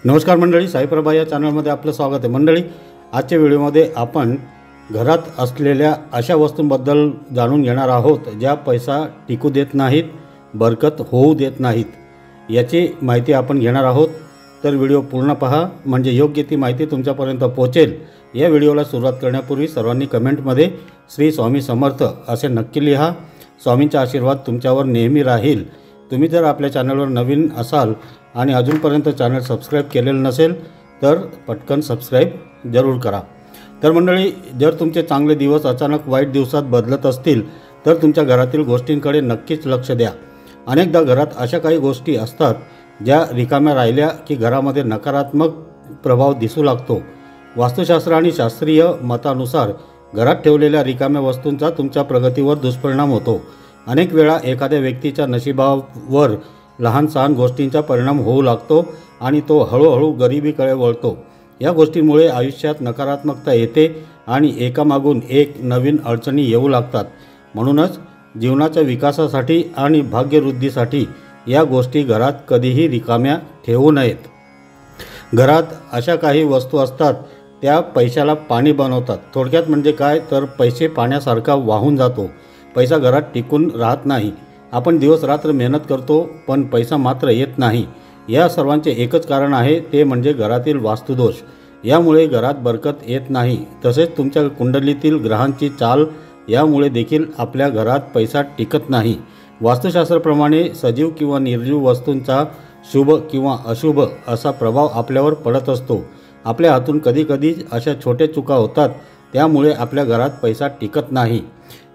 नमस्कार मंडळी, साईप्रभा या चॅनलमध्ये आपलं स्वागत आहे। मंडळी, आजच्या व्हिडिओमध्ये आपण घरात असलेल्या अशा वस्तूंबद्दल जाणून घेणार आहोत ज्या पैसा टिकू देत नाहीत, बरकत होऊ देत नाहीत। याची माहिती आपण घेणार आहोत, तर व्हिडिओ पूर्ण पहा म्हणजे योग्य ती माहिती तुमच्यापर्यंत पोहोचेल। या व्हिडिओला सुरुवात करण्यापूर्वी सर्वांनी कमेंटमध्ये श्री स्वामी समर्थ असे नक्की लिहा। स्वामींचा आशीर्वाद तुमच्यावर नेहमी राहील। तुम्ही जर आपल्या चॅनलवर नवीन असाल आणि अजूनपर्यंत चॅनल सबस्क्राईब केलेलं नसेल तर पटकन सबस्क्राईब जरूर करा। तर मंडळी, जर तुमचे चांगले दिवस अचानक वाईट दिवसात बदलत असतील तर तुमच्या घरातील गोष्टींकडे नक्कीच लक्ष द्या। अनेकदा घरात अशा काही गोष्टी असतात ज्या रिकाम्या राहिल्या की घरामध्ये नकारात्मक प्रभाव दिसू लागतो। वास्तुशास्त्र आणि शास्त्रीय मतानुसार घरात ठेवलेल्या रिकाम्या वस्तूंचा तुमच्या प्रगतीवर दुष्परिणाम होतो। अनेक वेळा एखाद्या व्यक्तीच्या नशिबावर लहान सहान गोष्टींचा परिणाम होऊ लागतो आणि तो हळूहळू गरिबीकडे वळतो। या गोष्टींमुळे आयुष्यात नकारात्मकता येते आणि एकामागून एक नवीन अडचणी येऊ लागतात। म्हणूनच जीवनाच्या विकासासाठी आणि भाग्यवृद्धीसाठी या गोष्टी घरात कधीही रिकाम्या ठेवू नयेत। घरात अशा काही वस्तू असतात त्या पैशाला पाणी बनवतात। थोडक्यात म्हणजे काय, तर पैसे पाण्यासारखा वाहून जातो। पैसा घरात टिकून राहत नाही। आपण दिवस रात्र मेहनत करतो पण पैसा मात्र येत नाही। या सर्वांचे एकच कारण आहे, ते म्हणजे घरातील वास्तुदोष। यामुळे घरात बरकत येत नाही। तसेच तुमच्या कुंडलीतील ग्रहांची चाल यामुळे देखील आपल्या घरात पैसा टिकत नाही। वास्तुशास्त्राप्रमाणे सजीव किंवा निर्जीव वस्तूंचा शुभ किंवा अशुभ असा प्रभाव आपल्यावर पडत असतो। आपल्या हातून कधीकधी अशा छोट्या चुका होतात, त्यामुळे आपल्या घरात पैसा टिकत नाही।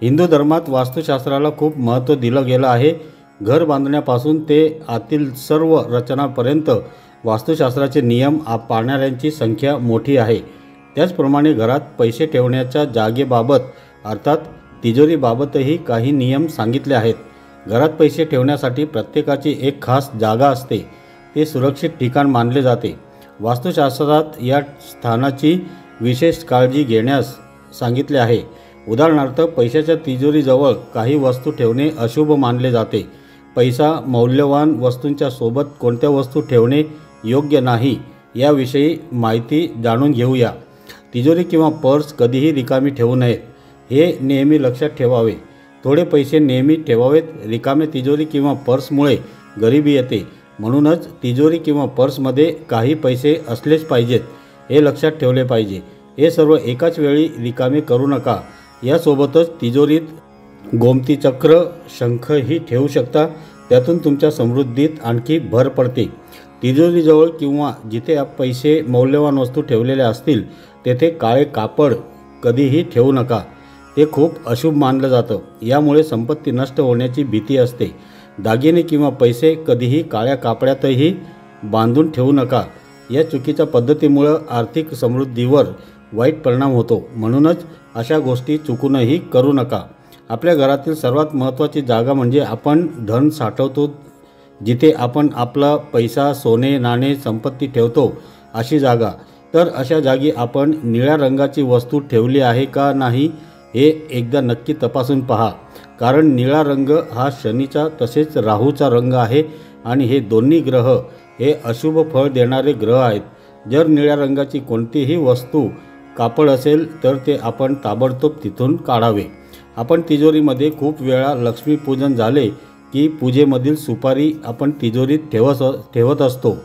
हिंदू धर्मात वास्तुशास्त्राला खूप महत्त्व दिलं गेलं आहे। घर बांधण्यापासून ते आतील सर्व रचनापर्यंत वास्तुशास्त्राचे नियम पाळणाऱ्यांची संख्या मोठी आहे। त्याचप्रमाणे घरात पैसे ठेवण्याच्या जागेबाबत अर्थात तिजोरीबाबतही काही नियम सांगितले आहेत। घरात पैसे ठेवण्यासाठी प्रत्येकाची एक खास जागा असते, ते सुरक्षित ठिकाण मानले जाते। वास्तुशास्त्रात या स्थानाची विशेष काळजी घेण्यास सांगितले आहे। उदाहरणार्थ, पैशाच्या तिजोरीजवळ काही वस्तू ठेवणे अशुभ मानले जाते। पैसा मौल्यवान वस्तूंच्या सोबत कोणत्या वस्तू ठेवणे योग्य नाही याविषयी माहिती जाणून घेऊया। तिजोरी किंवा पर्स कधीही रिकामी ठेवू नयेत, हे नेहमी लक्षात ठेवावे। थोडे पैसे नेहमी ठेवावेत। रिकामे तिजोरी किंवा पर्समुळे गरिबी येते। म्हणूनच तिजोरी किंवा पर्समध्ये काही पैसे असलेच पाहिजेत, हे लक्षात ठेवले पाहिजे। हे सर्व एकाच वेळी रिकामे करू नका। यासोबतच तिजोरीत गोमती चक्र, शंखही ठेवू शकता, त्यातून तुमच्या समृद्धीत आणखी भर पडते। तिजोरीजवळ किंवा जिथे पैसे मौल्यवान वस्तू ठेवलेल्या असतील तेथे काळे कापड कधीही ठेवू नका, ते खूप अशुभ मानलं जातं। यामुळे संपत्ती नष्ट होण्याची भीती असते। दागिने किंवा पैसे कधीही काळ्या कापड्यातही बांधून ठेवू नका। या चुकीच्या पद्धतीमुळे आर्थिक समृद्धीवर वाईट परिणाम होतो। म्हणूनच अशा गोष्टी चुकूनही करू नका। आपल्या घरातील सर्वात महत्त्वाची जागा म्हणजे आपण धन साठवतो, जिथे आपण आपला पैसा, सोने, नाणे, संपत्ती ठेवतो अशी जागा। तर अशा जागी आपण निळ्या रंगाची वस्तू ठेवली आहे का नाही हे एकदा नक्की तपासून पहा। कारण निळा रंग हा शनीचा तसेच राहूचा रंग आहे आणि हे दोन्ही ग्रह हे अशुभ फळ देणारे ग्रह आहेत। जर निळ्या रंगाची कोणतीही वस्तू, कापड असेल तर ते आपण ताबडतोब तिथून काढावे। आपण तिजोरीमध्ये खूप वेळा लक्ष्मीपूजन झाले की पूजेमधील सुपारी आपण तिजोरीत ठेवत असतो।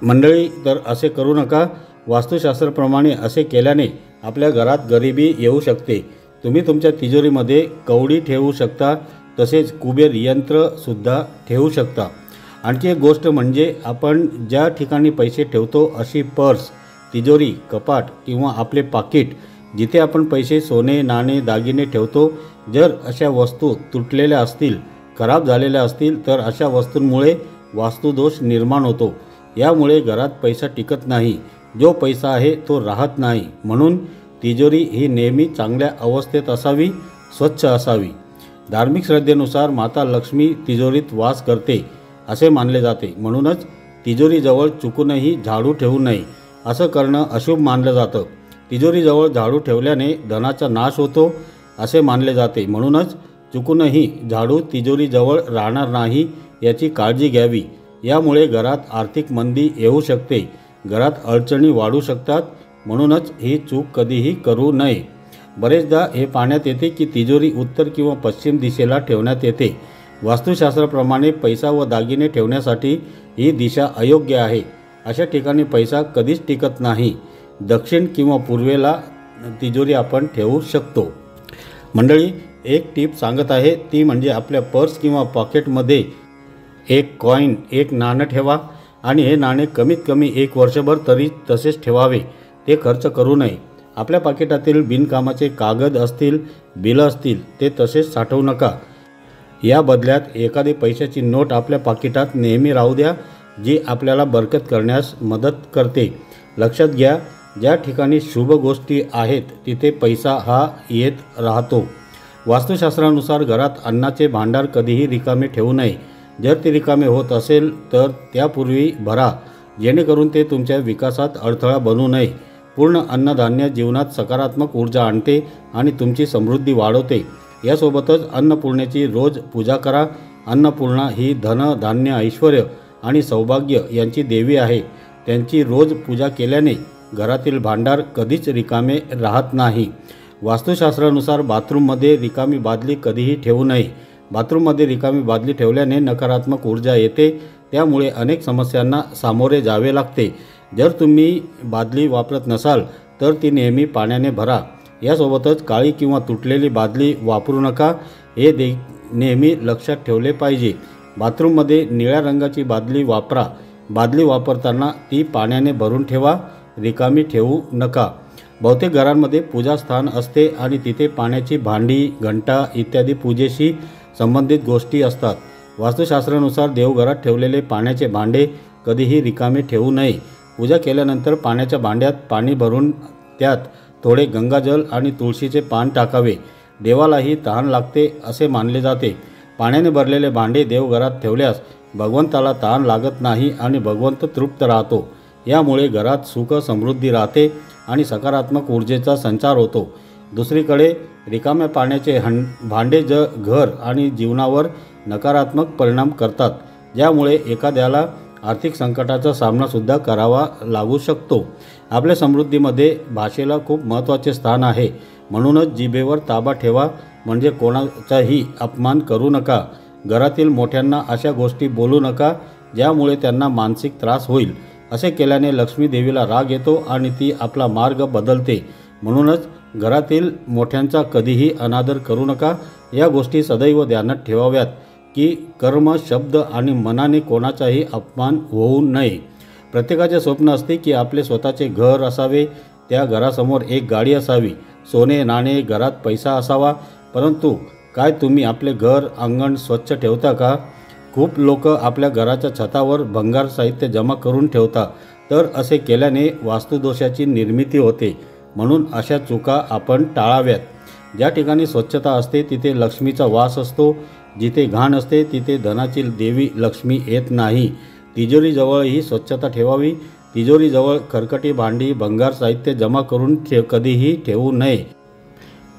मंडळी, तर असे करू नका। वास्तुशास्त्राप्रमाणे असे केल्याने आपल्या घरात गरिबी येऊ शकते। तुम्ही तुमच्या तिजोरीमध्ये कवडी ठेवू शकता, तसेच कुबेर यंत्रसुद्धा ठेवू शकता। आणखी एक गोष्ट म्हणजे आपण ज्या ठिकाणी पैसे ठेवतो अशी पर्स, तिजोरी, कपाट किंवा आपले पाकिट, जिथे आपण पैसे, सोने, नाणे, दागिने ठेवतो, जर अशा वस्तू तुटलेल्या असतील, खराब झालेल्या असतील तर अशा वस्तूंमुळे वास्तुदोष निर्माण होतो। यामुळे घरात पैसा टिकत नाही। जो पैसा आहे तो राहत नाही। म्हणून तिजोरी ही नेहमी चांगल्या अवस्थेत असावी, स्वच्छ असावी। धार्मिक श्रद्धेनुसार माता लक्ष्मी तिजोरीत वास करते असे मानले जाते। म्हणूनच तिजोरीजवळ चुकूनही झाडू ठेवू नये। असं करणं अशुभ मानलं जातं। तिजोरीजवळ झाडू ठेवल्याने धनाचा नाश होतो असे मानले जाते। म्हणूनच चुकूनही झाडू तिजोरीजवळ राहणार नाही याची काळजी घ्यावी। यामुळे घरात आर्थिक मंदी येऊ शकते, घरात अडचणी वाढू शकतात, म्हणूनच ही चूक कधीही करू नये। बरेचदा हे पाहण्यात येते की तिजोरी उत्तर किंवा पश्चिम दिशेला ठेवण्यात येते। वास्तुशास्त्राप्रमाणे पैसा व दागिने ठेवण्यासाठी ही दिशा अयोग्य आहे। अशा ठिकाणी पैसा कधीच टिकत नाही। दक्षिण किंवा पूर्वेला तिजोरी आपण ठेवू शकतो। मंडळी, एक टीप सांगत आहे, ती म्हणजे आपल्या पर्स किंवा पॉकेटमध्ये एक कॉईन, एक नाणं ठेवा आणि हे नाणे कमीत कमी 1 वर्षभर तरी तसेच ठेवावे, ते खर्च करू नये। आपल्या पाकिटातील बिनकामाचे कागद असतील, बिलं असतील, ते तसेच साठवू नका। या बदल्यात एखादी पैशाची नोट आपल्या पाकिटात नेहमी राहू द्या, जी आपल्याला बरकत करण्यास मदत करते। लक्षात घ्या, ज्या ठिकाणी शुभ गोष्टी आहेत तिथे पैसा हा येत राहतो। वास्तुशास्त्रानुसार घरात अन्नाचे भांडार कधीही रिकामे ठेवू नये। जर ते रिकामे होत असेल तर त्यापूर्वी भरा, जेणेकरून ते तुमच्या विकासात अडथळा बनू नये। पूर्ण अन्नधान्य जीवनात सकारात्मक ऊर्जा आणते आणि तुमची समृद्धी वाढवते। यासोबतच अन्नपूर्णेची रोज पूजा करा। अन्नपूर्णा ही धन, धान्य, ऐश्वर्य आणि सौभाग्य यांची देवी आहे। त्यांची रोज पूजा केल्याने घरातील भांडार कधीच रिकामे राहत नाही। वास्तुशास्त्रानुसार बाथरूममध्ये रिकामी बादली कधीही ठेवू नये। बाथरूममध्ये रिकामी बादली ठेवल्याने नकारात्मक ऊर्जा येते, त्यामुळे अनेक समस्यांना सामोरे जावे लागते। जर तुम्ही बादली वापरत नसाल तर ती नेहमी पाण्याने भरा। यासोबतच काळी किंवा तुटलेली बादली वापरू नका, हे नेहमी लक्षात ठेवले पाहिजे। बाथरूममध्ये निळ्या रंगाची बादली वापरा। बादली वापरताना ती पाण्याने भरून ठेवा, रिकामी ठेवू नका। बहुतेक घरांमध्ये पूजास्थान असते आणि तिथे पाण्याची भांडी, घंटा इत्यादी पूजेशी संबंधित गोष्टी असतात। वास्तुशास्त्रानुसार देवघरात ठेवलेले पाण्याचे भांडे कधीही रिकामे ठेवू नये। पूजा केल्यानंतर पाण्याच्या भांड्यात पाणी भरून त्यात थोडे गंगाजल आणि तुळशीचे पान टाकावे। देवालाही तहान लागते असे मानले जाते। पाण्याने भरलेले भांडे देवघरात ठेवल्यास भगवंताला तहान लागत नाही आणि भगवंत तृप्त राहतो। यामुळे घरात सुख, समृद्धी राहते आणि सकारात्मक ऊर्जेचा संचार होतो। दुसरीकडे रिकाम्या पाण्याचे भांडे घर आणि जीवनावर नकारात्मक परिणाम करतात, ज्यामुळे एखाद्याला आर्थिक संकटाचा सामनासुद्धा करावा लागू शकतो। आपल्या समृद्धीमध्ये भाषेला खूप महत्त्वाचे स्थान आहे, म्हणूनच जिभेवर ताबा ठेवा, म्हणजे कोणाचाही अपमान करू नका। घरातील मोठ्यांना अशा गोष्टी बोलू नका ज्यामुळे त्यांना मानसिक त्रास होईल। असे केल्याने लक्ष्मी देवीला राग येतो आणि ती आपला मार्ग बदलते। म्हणूनच घरातील मोठ्यांचा कधीही अनादर करू नका। या गोष्टी सदैव ध्यानात ठेवाव्यात की कर्म, शब्द आणि मनाने कोणाचाही अपमान होऊ नये। प्रत्येकाचे स्वप्न असते की आपले स्वतःचे घर असावे, त्या घरासमोर एक गाडी असावी, सोने नाणे, घरात पैसा असावा। परंतु काय तुम्ही आपले घर, अंगण स्वच्छ ठेवता का? खूप लोक आपल्या घराच्या छतावर भंगार साहित्य जमा करून ठेवतात, तर असे केल्याने वास्तुदोषाची निर्मिती होते। म्हणून अशा चुका आपण टाळाव्यात। ज्या ठिकाणी स्वच्छता असते तिथे लक्ष्मीचा वास असतो, जिथे घाण असते तिथे धनाची देवी लक्ष्मी येत नाही। तिजोरीजवळही स्वच्छता ठेवावी। तिजोरीजवळ खरकटी भांडी, भंगार साहित्य जमा करून कधीही ठेवू नये,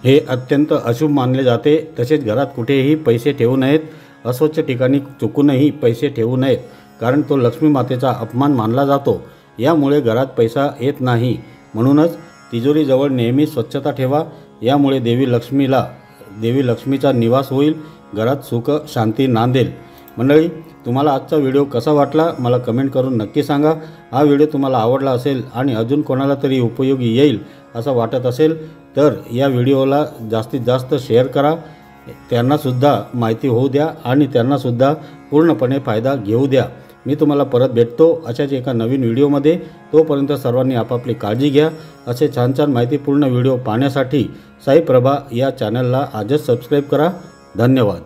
हे अत्यंत अशुभ मानले जाते। तसेच घरात कुठेही पैसे ठेवू नयेत। अस्वच्छ ठिकाणी चुकूनही पैसे ठेवू नयेत, कारण तो लक्ष्मी मातेचा अपमान मानला जातो। यामुळे घरात पैसा येत नाही। म्हणूनच तिजोरीजवळ नेहमी स्वच्छता ठेवा। यामुळे देवी लक्ष्मीचा निवास होईल, घरात सुख शांती नांदेल। मंडळी, तुम्हाला आजचा व्हिडिओ कसा वाटला मला कमेंट करून नक्की सांगा। हा व्हिडिओ तुम्हाला आवडला असेल आणि अजून कोणाला तरी उपयोगी येईल असं वाटत असेल तर या व्हिडिओला जास्तीत जास्त शेअर करा। त्यांनासुद्धा माहिती होऊ द्या आणि त्यांनासुद्धा पूर्णपणे फायदा घेऊ द्या। मी तुम्हाला परत भेटतो अशाच एका नवीन व्हिडिओमध्ये। तोपर्यंत सर्वांनी आपापली काळजी घ्या। असे छान छान माहितीपूर्ण व्हिडिओ पाहण्यासाठी साई प्रभा या चॅनलला आजच सबस्क्राईब करा। धन्यवाद।